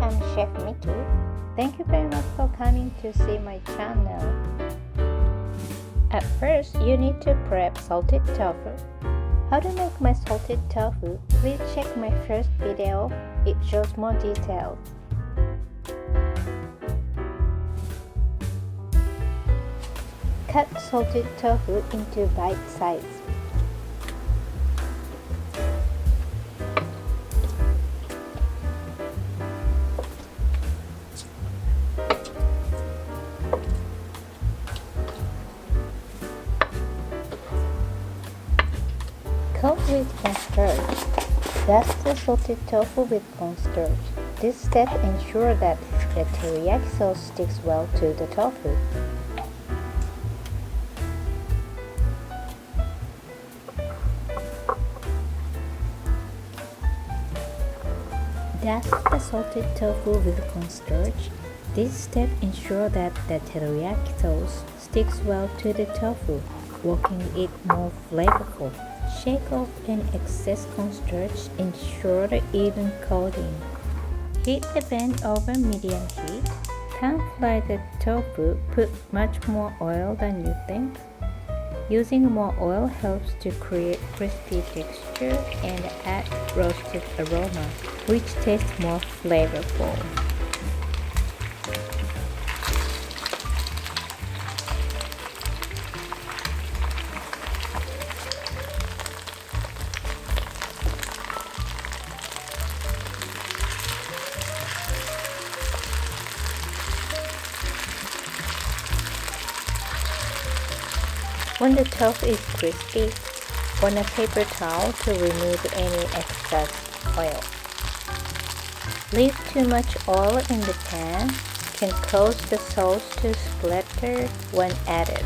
I'm Chef Mickey. Thank you very much for coming to see my channel. At first, you need to prep salted tofu. How to make my salted tofu? Please check my first video. It shows more details. Cut salted tofu into bite size. Coat with cornstarch. Dust the salted tofu with cornstarch. This step ensures that the teriyaki sauce sticks well to the tofu. Dust the salted tofu with cornstarch. This step ensures that the teriyaki sauce sticks well to the tofu, making it more flavorful. Shake off any excess cornstarch, ensure the even coating. Heat the pan over medium heat. Pan fry the tofu, put much more oil than you think. Using more oil helps to create crispy texture and add roasted aroma, which tastes more flavorful. When the tofu is crispy, on a paper towel to remove any excess oil. Leave too much oil in the pan can cause the sauce to splatter when added.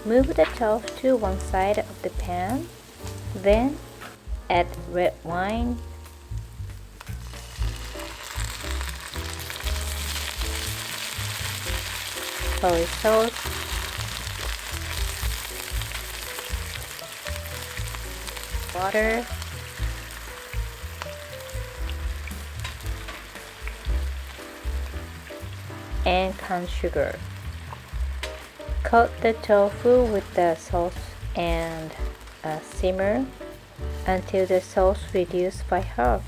Move the tofu to one side of the pan, then add red wine, soy sauce, water, and corn sugar. Coat the tofu with the sauce and simmer until the sauce reduces by half.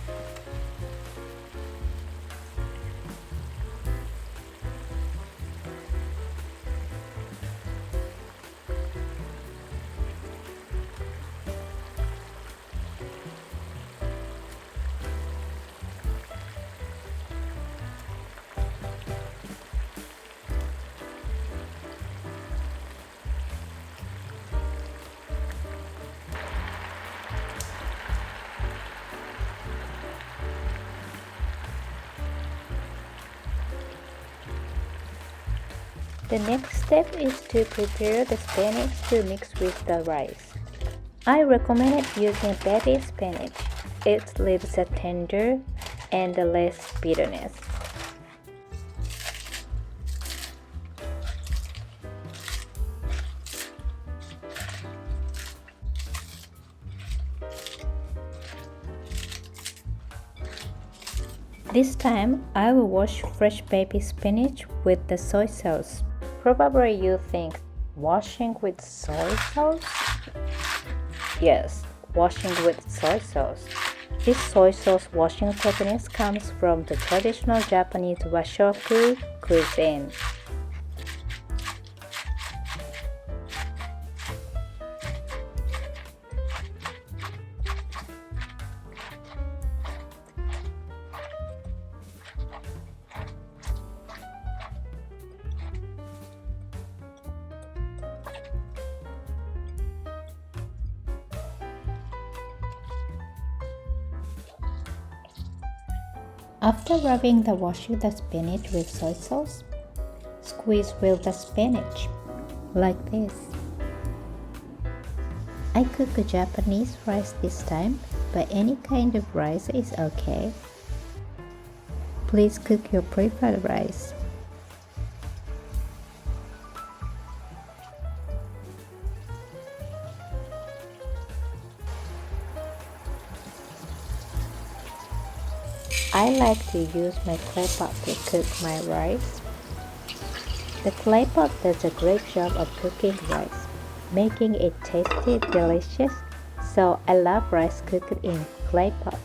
The next step is to prepare the spinach to mix with the rice. I recommend using baby spinach. It leaves a tender and less bitterness. This time, I will wash fresh baby spinach with the soy sauce. Probably you think, washing with soy sauce? Yes, washing with soy sauce. This soy sauce washing technique comes from the traditional Japanese washoku cuisine. After rubbing the washing the spinach with soy sauce, squeeze with the spinach, like this. I cook a Japanese rice this time, but any kind of rice is okay. Please cook your preferred rice. I like to use my clay pot to cook my rice. The clay pot does a great job of cooking rice, making it tasty, delicious, so I love rice cooked in clay pot.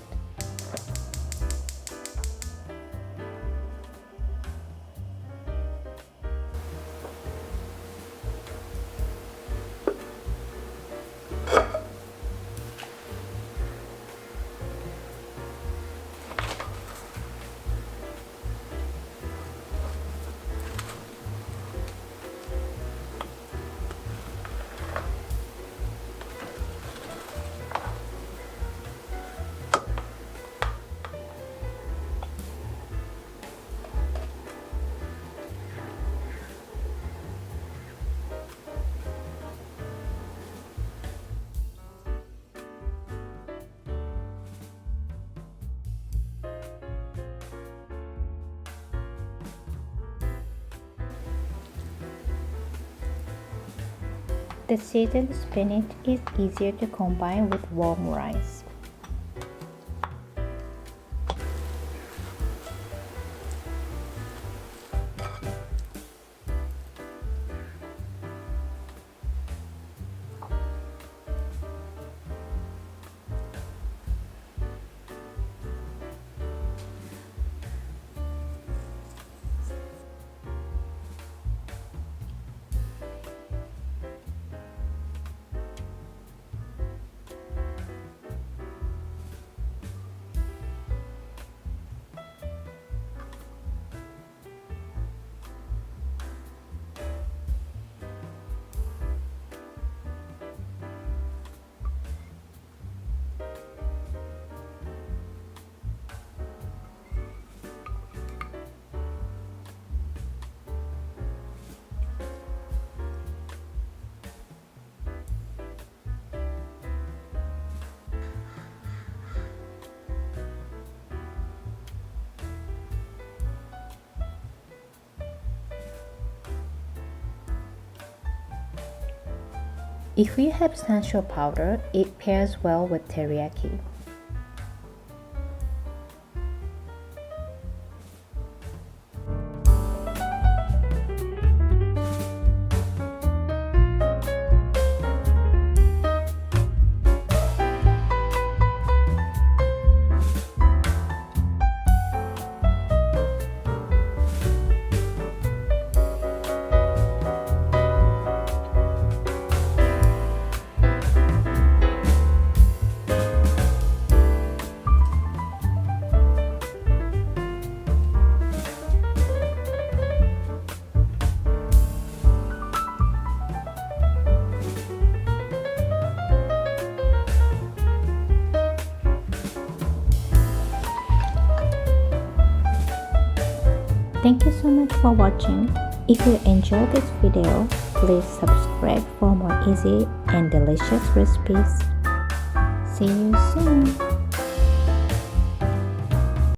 The seasoned spinach is easier to combine with warm rice. If you have sancho powder, it pairs well with teriyaki. Thank you so much for watching. If you enjoyed this video, please subscribe for more easy and delicious recipes. See you soon.